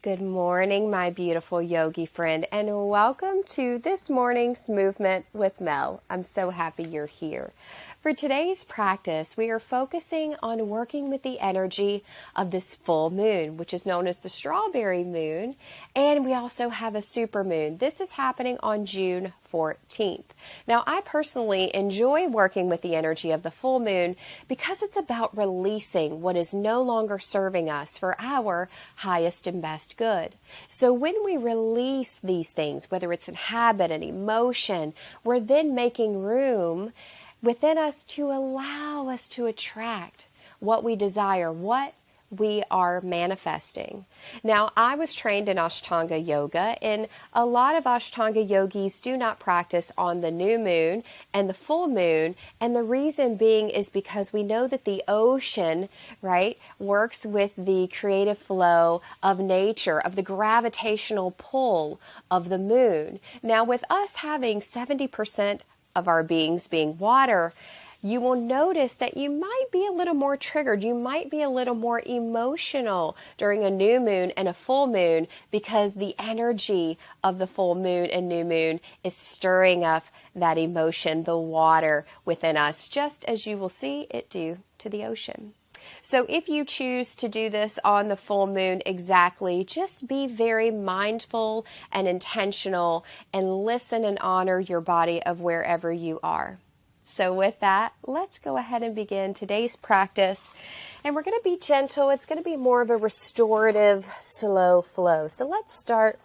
Good morning, my beautiful yogi friend, and welcome to this morning's movement with Mel. I'm so happy you're here. For today's practice, we are focusing on working with the energy of this full moon, which is known as the strawberry moon, and we also have a super moon. This is happening on June 14th. Now, I personally enjoy working with the energy of the full moon because it's about releasing what is no longer serving us for our highest and best good. So when we release these things, whether it's a habit, an emotion, we're then making room within us to allow us to attract what we desire, what we are manifesting. Now, I was trained in Ashtanga yoga, and a lot of Ashtanga yogis do not practice on the new moon and the full moon, and the reason being is because we know that the ocean, right, works with the creative flow of nature, of the gravitational pull of the moon. Now, with us having 70% of our beings being water, you will notice that you might be a little more triggered. You might be a little more emotional during a new moon and a full moon because the energy of the full moon and new moon is stirring up that emotion, the water within us, just as you will see it do to the ocean. So if you choose to do this on the full moon exactly, just be very mindful and intentional and listen and honor your body of wherever you are. So with that, let's go ahead and begin today's practice. And we're going to be gentle. It's going to be more of a restorative, slow flow. So let's start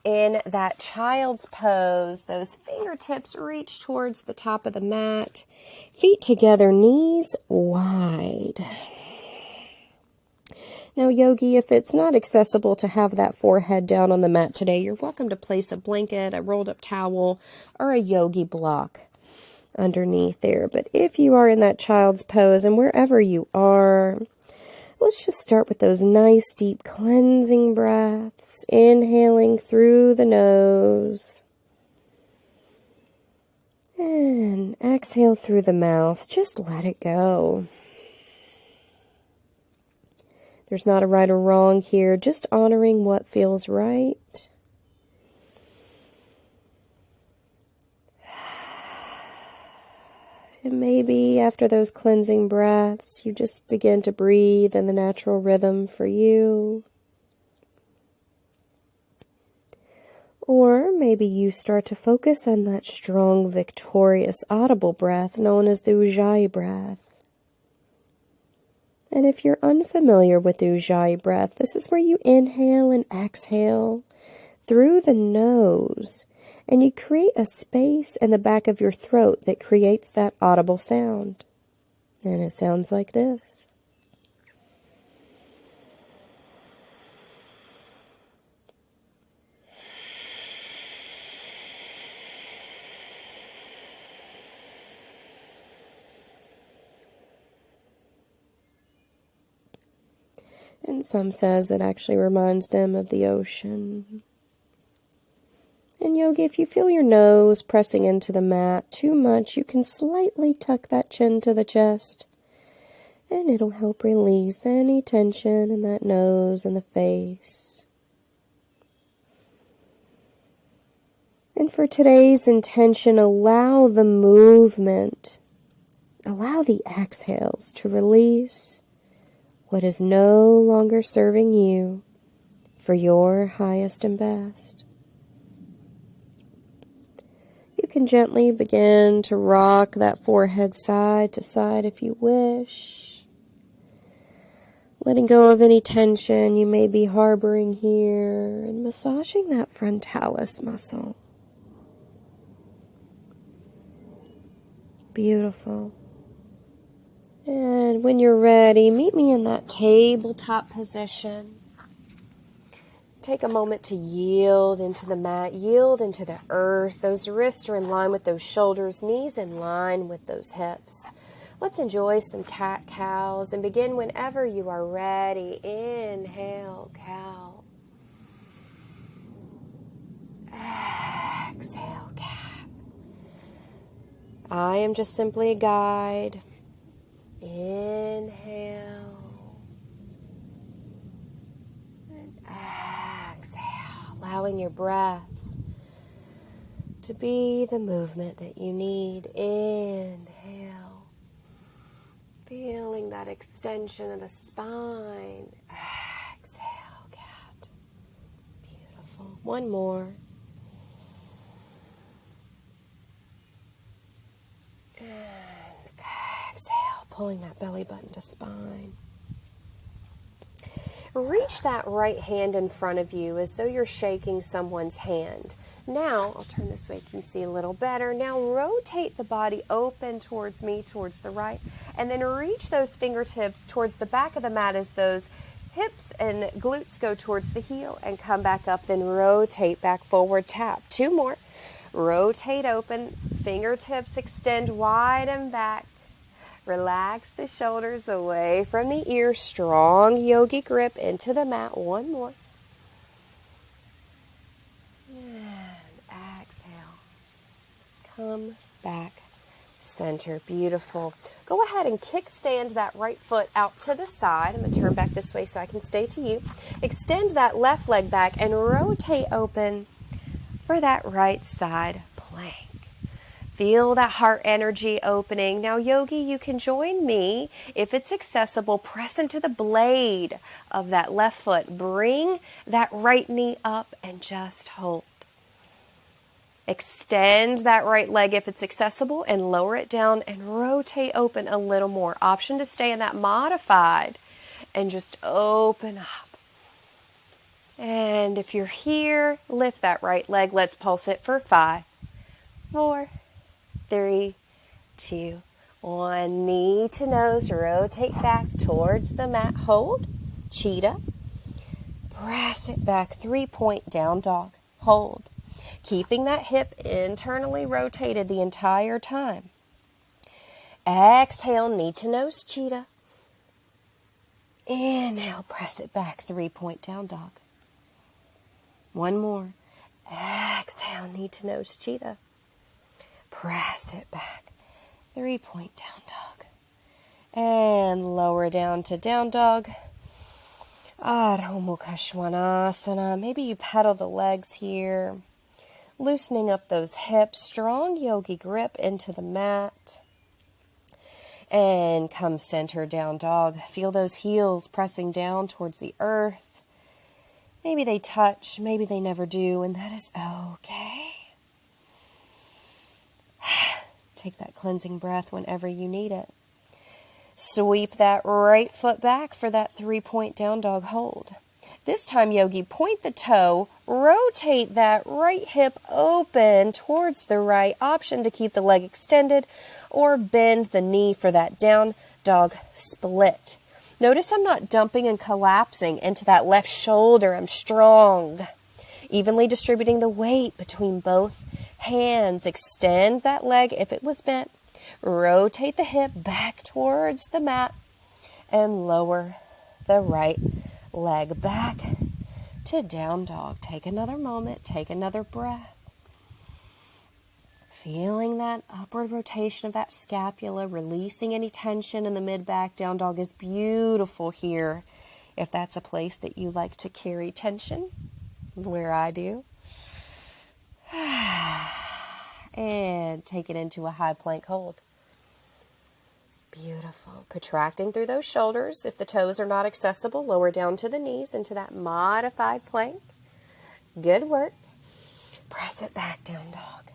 in that child's pose. Those fingertips reach towards the top of the mat. Feet together, knees wide. Now, yogi, if it's not accessible to have that forehead down on the mat today, you're welcome to place a blanket, a rolled up towel, or a yogi block underneath there. But if you are in that child's pose and wherever you are, let's just start with those nice deep cleansing breaths, inhaling through the nose and exhale through the mouth. Just let it go. There's not a right or wrong here, just honoring what feels right. And maybe after those cleansing breaths, you just begin to breathe in the natural rhythm for you. Or maybe you start to focus on that strong, victorious, audible breath known as the Ujjayi Breath. And if you're unfamiliar with the Ujjayi Breath, this is where you inhale and exhale through the nose, and you create a space in the back of your throat that creates that audible sound. And it sounds like this. And some says it actually reminds them of the ocean. And yogi, if you feel your nose pressing into the mat too much, you can slightly tuck that chin to the chest. And it'll help release any tension in that nose and the face. And for today's intention, allow the movement, allow the exhales to release what is no longer serving you for your highest and best. You can gently begin to rock that forehead side to side if you wish, letting go of any tension you may be harboring here and massaging that frontalis muscle. Beautiful. And when you're ready, meet me in that tabletop position. Take a moment to yield into the mat, yield into the earth. Those wrists are in line with those shoulders, knees in line with those hips. Let's enjoy some cat-cows and begin whenever you are ready. Inhale, cow. Exhale, cat. I am just simply a guide. Inhale. And exhale. your breath to be the movement that you need. Inhale. Feeling that extension of the spine. Exhale, cat. Beautiful. One more. And exhale, pulling that belly button to spine. Reach that right hand in front of you as though you're shaking someone's hand. Now, I'll turn this way, you can see a little better. Now rotate the body open towards me, towards the right, and then reach those fingertips towards the back of the mat as those hips and glutes go towards the heel, and come back up, then rotate back forward, tap. Two more. Rotate open, fingertips extend wide and back. Relax the shoulders away from the ears, strong yogi grip into the mat. One more. And exhale. Come back center. Beautiful. Go ahead and kickstand that right foot out to the side. I'm going to turn back this way so I can stay to you. Extend that left leg back and rotate open for that right side plank. Feel that heart energy opening. Now, yogi, you can join me. If it's accessible, press into the blade of that left foot. Bring that right knee up and just hold. Extend that right leg if it's accessible and lower it down and rotate open a little more. Option to stay in that modified and just open up. And if you're here, lift that right leg. Let's pulse it for 5, 4, 3, 2, 1. Knee to nose, rotate back towards the mat. Hold. Cheetah. Press it back. 3-point down dog. Hold. Keeping that hip internally rotated the entire time. Exhale, knee to nose, cheetah. Inhale, press it back. 3-point down dog. One more. Exhale, knee to nose, cheetah. Press it back. 3-point down dog. And lower down to down dog. Ardha Mukha Svanasana. Maybe you pedal the legs here. Loosening up those hips. Strong yogi grip into the mat. And come center down dog. Feel those heels pressing down towards the earth. Maybe they touch, maybe they never do, and that is okay. Take that cleansing breath whenever you need it. Sweep that right foot back for that 3-point down dog hold. This time, yogi, point the toe, rotate that right hip open towards the right. Option to keep the leg extended or bend the knee for that down dog split. Notice I'm not dumping and collapsing into that left shoulder. I'm strong. Evenly distributing the weight between both hands. Extend that leg if it was bent. Rotate the hip back towards the mat and lower the right leg back to down dog. Take another moment. Take another breath. Feeling that upward rotation of that scapula, releasing any tension in the mid-back. Down dog is beautiful here if that's a place that you like to carry tension, where I do. And take it into a high plank hold. Beautiful. Protracting through those shoulders. If the toes are not accessible, lower down to the knees into that modified plank. Good work. Press it back, down dog.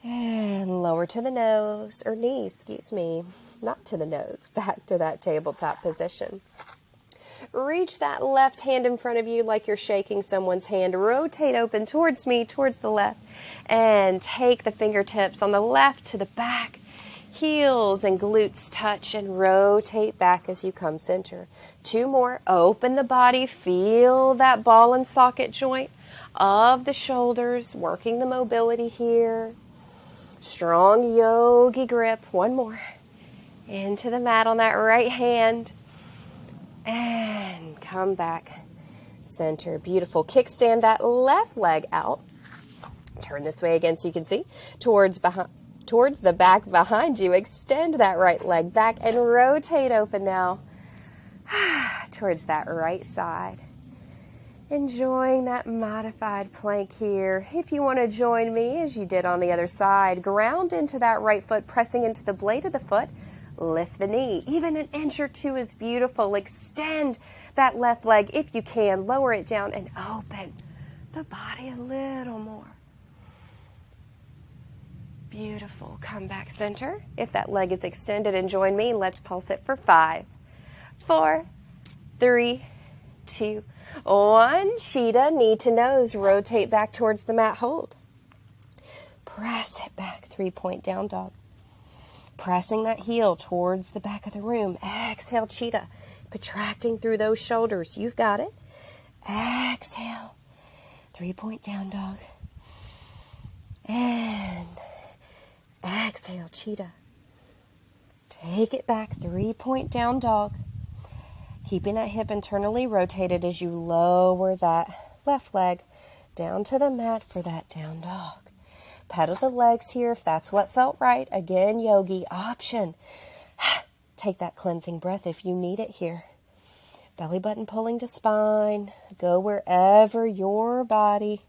And lower to the nose, or knees, excuse me. Not to the nose. Back to that tabletop position. Reach that left hand in front of you like you're shaking someone's hand. Rotate open towards me, towards the left. And take the fingertips on the left to the back. Heels and glutes touch and rotate back as you come center. 2 more. Open the body. Feel that ball and socket joint of the shoulders. Working the mobility here. Strong yogi grip. 1 more. Into the mat on that right hand. And come back center. Beautiful. Kickstand that left leg out. Turn this way again so you can see. Towards the back behind you. Extend that right leg back and rotate open now towards that right side. Enjoying that modified plank here. If you want to join me as you did on the other side, ground into that right foot, pressing into the blade of the foot. Lift the knee. Even an inch or two is beautiful. Extend that left leg if you can. Lower it down and open the body a little more. Beautiful. Come back center. If that leg is extended and join me, let's pulse it for 5, 4, 3, 2, 1. Cheetah, knee to nose. Rotate back towards the mat. Hold. Press it back. 3-point down dog. Pressing that heel towards the back of the room. Exhale, cheetah. Protracting through those shoulders. You've got it. Exhale. 3-point down dog. And exhale, cheetah. Take it back. 3-point down dog. Keeping that hip internally rotated as you lower that left leg down to the mat for that down dog. Pedal the legs here if that's what felt right. Again, yogi option. Take that cleansing breath if you need it here. Belly button pulling to spine. Go wherever your body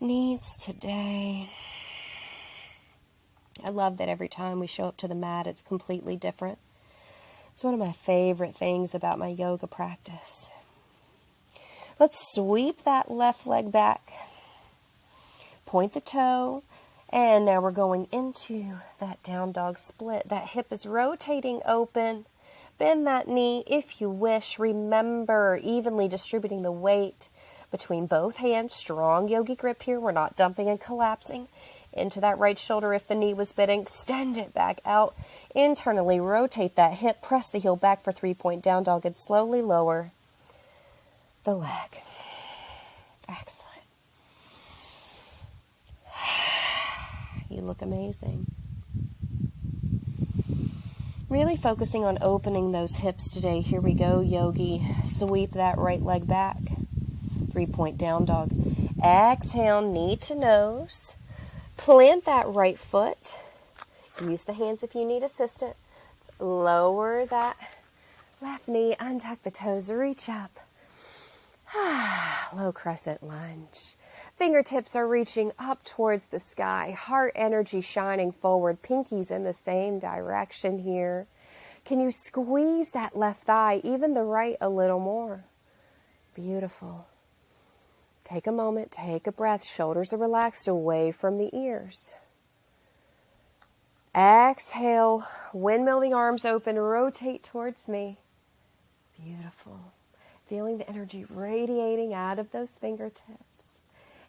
needs today. I love that every time we show up to the mat, it's completely different. It's one of my favorite things about my yoga practice. Let's sweep that left leg back. Point the toe, and now we're going into that down dog split. That hip is rotating open. Bend that knee if you wish. Remember, evenly distributing the weight between both hands. Strong yogi grip here. We're not dumping and collapsing into that right shoulder if the knee was bending. Extend it back out. Internally rotate that hip. Press the heel back for 3-point down dog and slowly lower the leg. Excellent. You look amazing. Really focusing on opening those hips today. Here we go, yogi. Sweep that right leg back. 3-point down dog. Exhale, knee to nose. Plant that right foot. Use the hands if you need assistance. Lower that left knee. Untuck the toes. Reach up. Low crescent lunge. Fingertips are reaching up towards the sky. Heart energy shining forward. Pinkies in the same direction here. Can you squeeze that left thigh, even the right, a little more? Beautiful. Take a moment. Take a breath. Shoulders are relaxed away from the ears. Exhale. Windmill the arms open. Rotate towards me. Beautiful. Feeling the energy radiating out of those fingertips.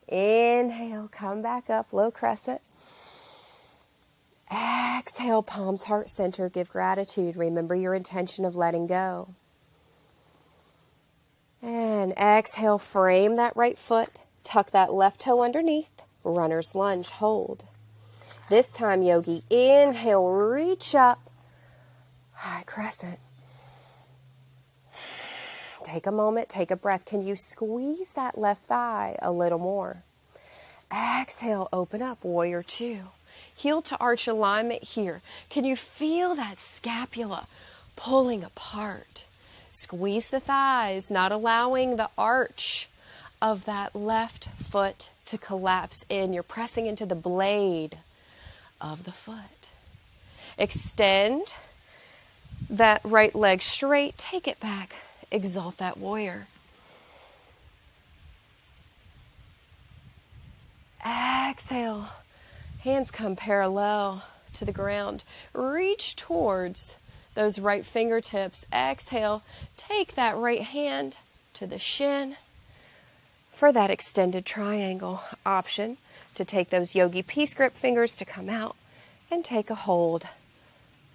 Inhale, come back up, low crescent. Exhale, palms heart center, give gratitude. Remember your intention of letting go. And exhale, frame that right foot. Tuck that left toe underneath. Runner's lunge, hold. This time, yogi, inhale, reach up. High crescent. Take a moment, take a breath. Can you squeeze that left thigh a little more? Exhale, open up, warrior 2. Heel to arch alignment here. Can you feel that scapula pulling apart? Squeeze the thighs, not allowing the arch of that left foot to collapse in. You're pressing into the blade of the foot. Extend that right leg straight. Take it back. Exalt that warrior. Exhale. Hands come parallel to the ground. Reach towards those right fingertips. Exhale. Take that right hand to the shin for that extended triangle option. To take those yogi peace grip fingers to come out and take a hold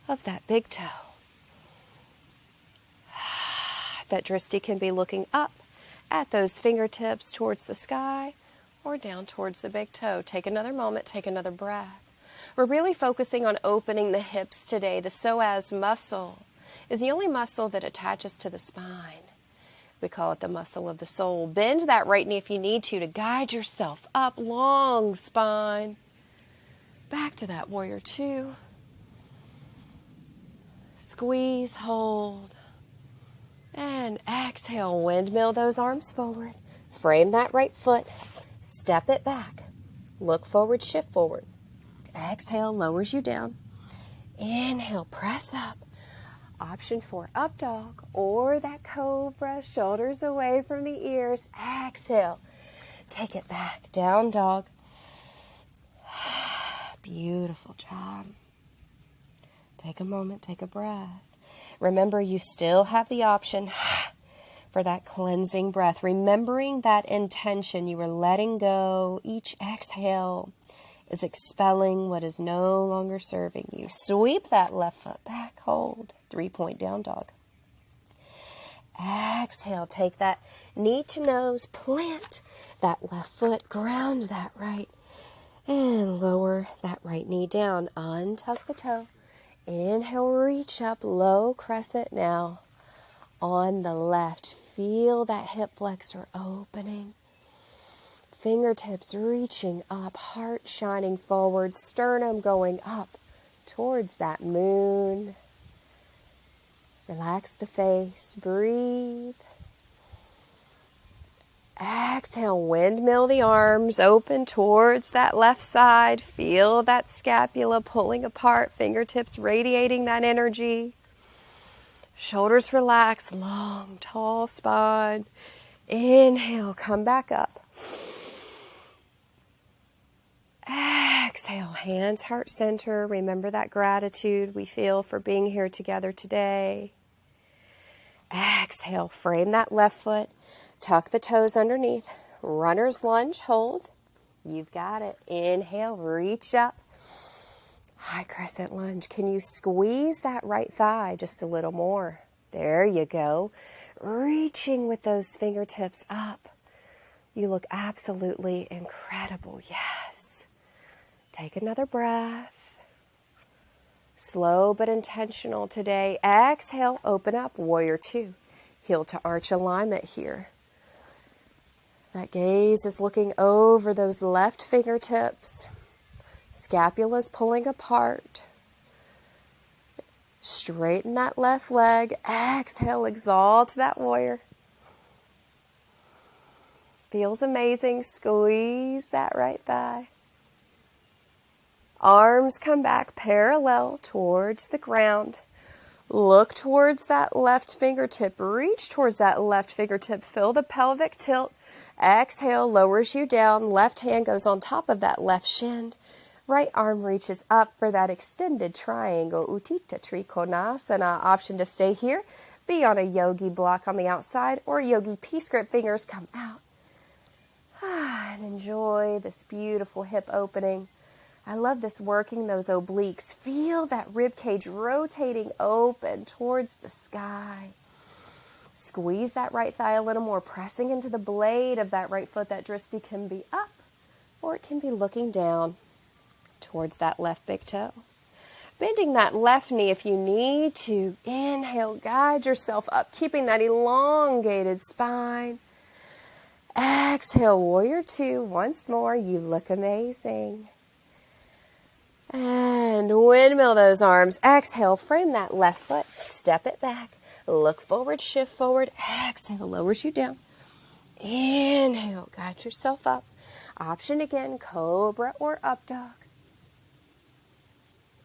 of that big toe. That drishti can be looking up at those fingertips towards the sky or down towards the big toe. Take another moment, take another breath. We're really focusing on opening the hips today. The psoas muscle is the only muscle that attaches to the spine. We call it the muscle of the soul. Bend that right knee if you need to guide yourself up. Long spine. Back to that warrior 2. Squeeze, hold. And exhale, windmill those arms forward. Frame that right foot. Step it back. Look forward, shift forward. Exhale, lowers you down. Inhale, press up. Option 4, up dog or that cobra, shoulders away from the ears. Exhale, take it back, down dog. Beautiful job. Take a moment, take a breath. Remember, you still have the option for that cleansing breath. Remembering that intention, you are letting go. Each exhale is expelling what is no longer serving you. Sweep that left foot back, hold. 3-point down dog. Exhale, take that knee to nose, plant that left foot, ground that right, and lower that right knee down. Untuck the toe. Inhale, reach up, low crescent now. On the left, feel that hip flexor opening. Fingertips reaching up, heart shining forward, sternum going up towards that moon. Relax the face, breathe. Exhale, windmill the arms, open towards that left side. Feel that scapula pulling apart, fingertips radiating that energy. Shoulders relax, long, tall spine. Inhale, come back up. Exhale, hands heart center. Remember that gratitude we feel for being here together today. Exhale, frame that left foot. Tuck the toes underneath. Runner's lunge, hold. You've got it. Inhale, reach up. High crescent lunge. Can you squeeze that right thigh just a little more? There you go. Reaching with those fingertips up. You look absolutely incredible. Yes. Take another breath. Slow but intentional today. Exhale, open up, warrior 2. Heel to arch alignment here. That gaze is looking over those left fingertips. Scapula's pulling apart. Straighten that left leg. Exhale, exalt that warrior. Feels amazing. Squeeze that right thigh. Arms come back parallel towards the ground. Look towards that left fingertip. Reach towards that left fingertip. Feel the pelvic tilt. Exhale, lowers you down. Left hand goes on top of that left shin. Right arm reaches up for that extended triangle. Uttita Trikonasana. Option to stay here. Be on a yogi block on the outside or yogi peace grip. Fingers come out. And enjoy this beautiful hip opening. I love this working those obliques. Feel that rib cage rotating open towards the sky. Squeeze that right thigh a little more, pressing into the blade of that right foot. That drishti can be up or it can be looking down towards that left big toe. Bending that left knee if you need to. Inhale, guide yourself up, keeping that elongated spine. Exhale, warrior 2. Once more, you look amazing. And windmill those arms. Exhale, frame that left foot. Step it back. Look forward, shift forward. Exhale, lowers you down. Inhale, guide yourself up. Option again, cobra or up dog.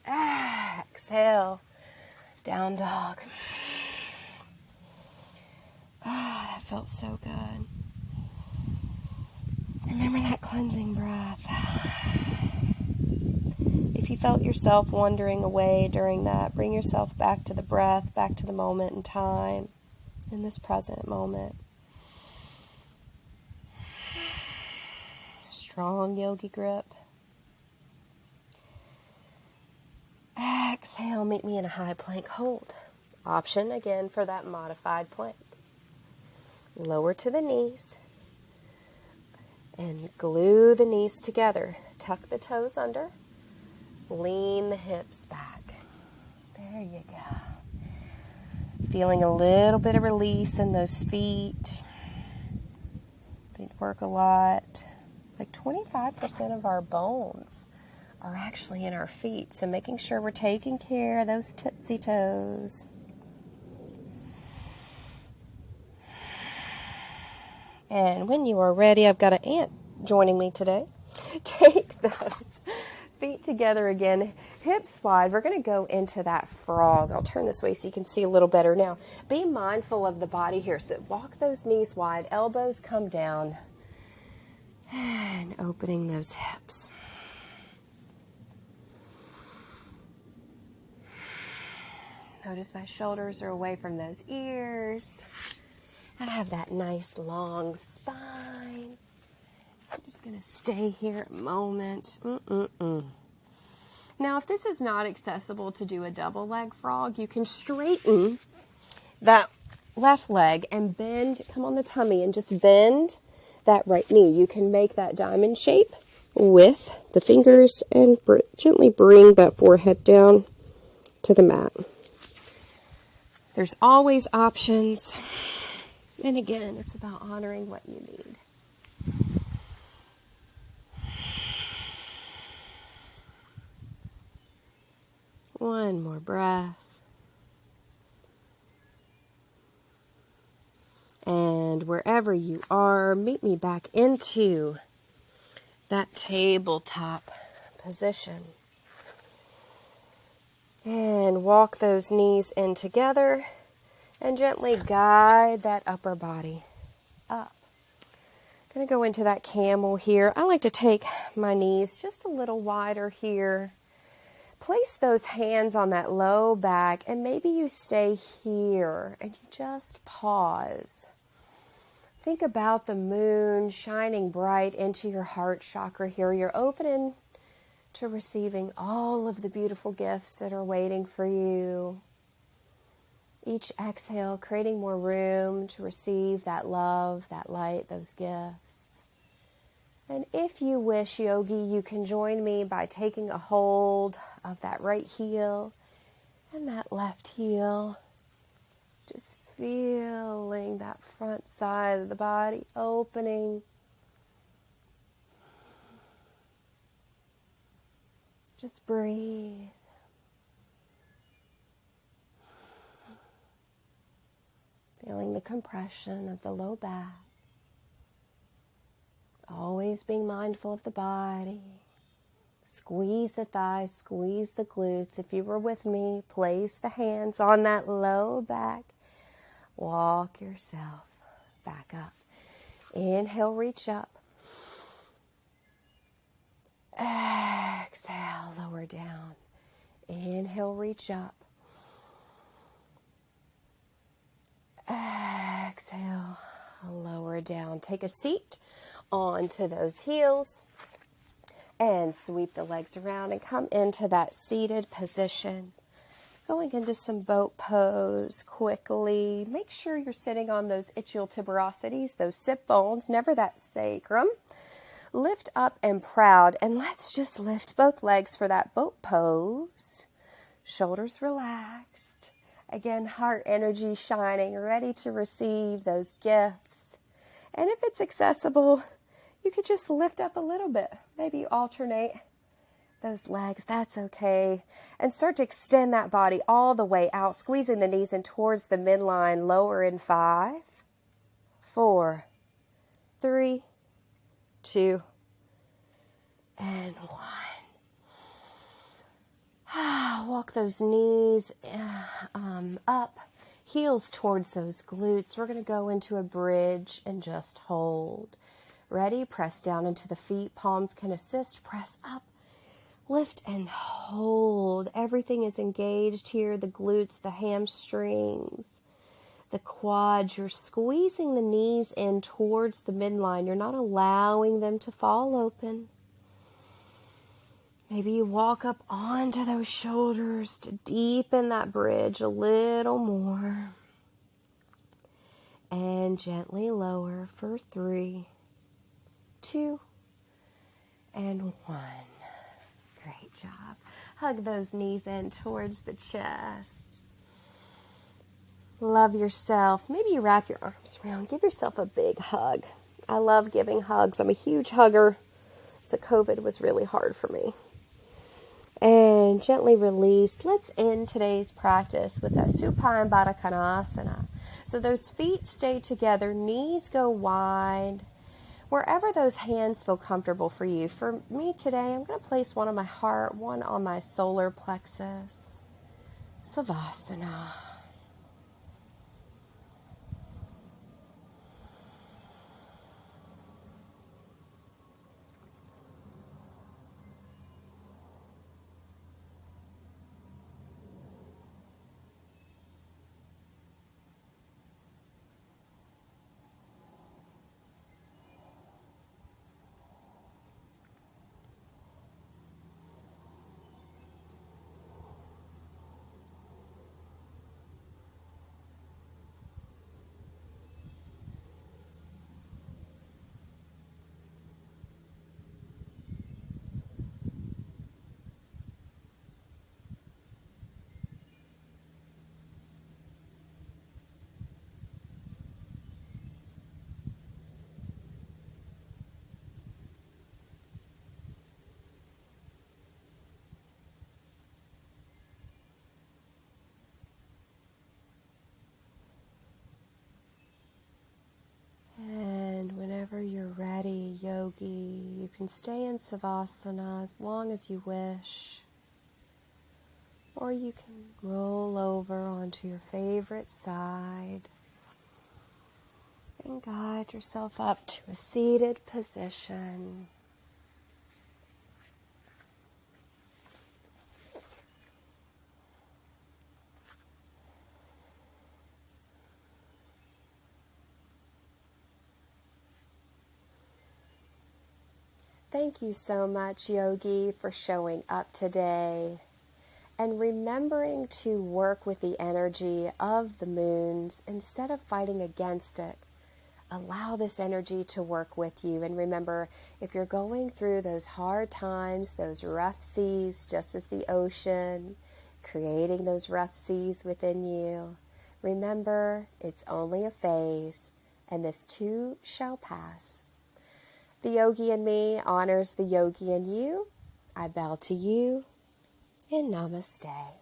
Exhale, down dog. Ah, that felt so good. Remember that cleansing breath. If you felt yourself wandering away during that, bring yourself back to the breath, back to the moment in time, in this present moment. Strong yogi grip. Exhale, meet me in a high plank hold. Option again for that modified plank. Lower to the knees and glue the knees together. Tuck the toes under. Lean the hips back. There you go. Feeling a little bit of release in those feet. They work a lot. Like 25% of our bones are actually in our feet. So making sure we're taking care of those tootsie toes. And when you are ready, I've got an ant joining me today. Take those feet together again, hips wide. We're going to go into that frog. I'll turn this way so you can see a little better now. Be mindful of the body here. So walk those knees wide, elbows come down, and opening those hips. Notice my shoulders are away from those ears. I have that nice long spine. I'm just going to stay here a moment. Now, if this is not accessible to do a double leg frog, you can straighten that left leg and bend, come on the tummy and just bend that right knee. You can make that diamond shape with the fingers and gently bring that forehead down to the mat. There's always options. And again, it's about honoring what you need. One more breath. And wherever you are, meet me back into that tabletop position. And walk those knees in together and gently guide that upper body up. I'm going to go into that camel here. I like to take my knees just a little wider here. Place those hands on that low back, and maybe you stay here and you just pause. Think about the moon shining bright into your heart chakra here. You're opening to receiving all of the beautiful gifts that are waiting for you. Each exhale, creating more room to receive that love, that light, those gifts. And if you wish, yogi, you can join me by taking a hold of that right heel and that left heel. Just feeling that front side of the body opening. Just breathe. Feeling the compression of the low back. Always being mindful of the body. Squeeze the thighs, squeeze the glutes. If you were with me, place the hands on that low back. Walk yourself back up. Inhale, reach up. Exhale, lower down. Inhale, reach up. Exhale, lower down. Take a seat onto those heels and sweep the legs around and come into that seated position. Going into some boat pose quickly. Make sure you're sitting on those ischial tuberosities, those sit bones, never that sacrum. Lift up and proud, and let's just lift both legs for that boat pose. Shoulders relaxed. Again, heart energy shining, ready to receive those gifts. And if it's accessible, you could just lift up a little bit. Maybe alternate those legs, that's okay. And start to extend that body all the way out, squeezing the knees in towards the midline, lower in 5, 4, 3, 2, and 1. Walk those knees up, heels towards those glutes. We're going to go into a bridge and just hold. Ready? Press down into the feet. Palms can assist. Press up. Lift and hold. Everything is engaged here. The glutes, the hamstrings, the quads. You're squeezing the knees in towards the midline. You're not allowing them to fall open. Maybe you walk up onto those shoulders to deepen that bridge a little more. And gently lower for 3, 2, and 1. Great job. Hug those knees in towards the chest. Love yourself. Maybe you wrap your arms around. Give yourself a big hug. I love giving hugs. I'm a huge hugger, so COVID was really hard for me. And gently release. Let's end today's practice with a Supine Badakanasana. So those feet stay together, knees go wide, wherever those hands feel comfortable for you. For me today, I'm going to place one on my heart, one on my solar plexus. Savasana. And whenever you're ready, yogi, you can stay in Savasana as long as you wish. Or you can roll over onto your favorite side and guide yourself up to a seated position. Thank you so much, Yogi, for showing up today and remembering to work with the energy of the moons instead of fighting against it. Allow this energy to work with you. And remember, if you're going through those hard times, those rough seas, just as the ocean, creating those rough seas within you, remember, it's only a phase, and this too shall pass. The yogi in me honors the yogi in you. I bow to you in Namaste.